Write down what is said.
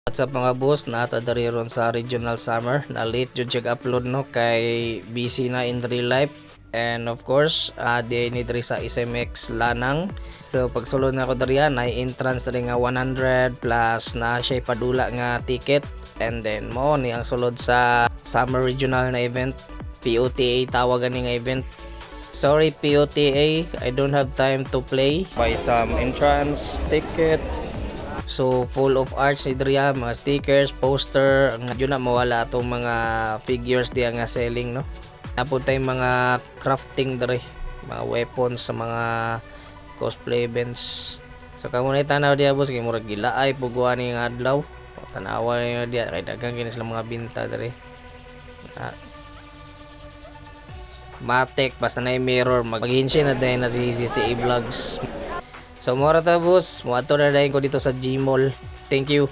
At sa mga boss, nata dari ron sa Regional Summer na late jud siya upload no kay busy na in real life. And of course, di ni diri sa SMX Lanang. So pagsulod na ko diri ay entrance diri nga 100 plus na siya padula nga ticket. And then mo ni ang sulod sa Summer Regional na event, POTA tawagan ni nga event. Sorry POTA, I don't have time to play. Buy some entrance ticket. So full of arts ni Dria, mga stickers, poster, nga yun na mawala atong mga figures diya nga selling no. Napod tayong mga crafting diri, mga weapons sa mga cosplay events. So kamo na tanaw diya boss kay murag gilaay puguan ni nga adlaw. Tanawa niyo diya kay daghang kini sila mga binta diri. Matek basta na mirror mag-hinsi na dahil na si CCA Vlogs. So mura ta boss, muadto na dahil ko dito sa Gmall. Thank you.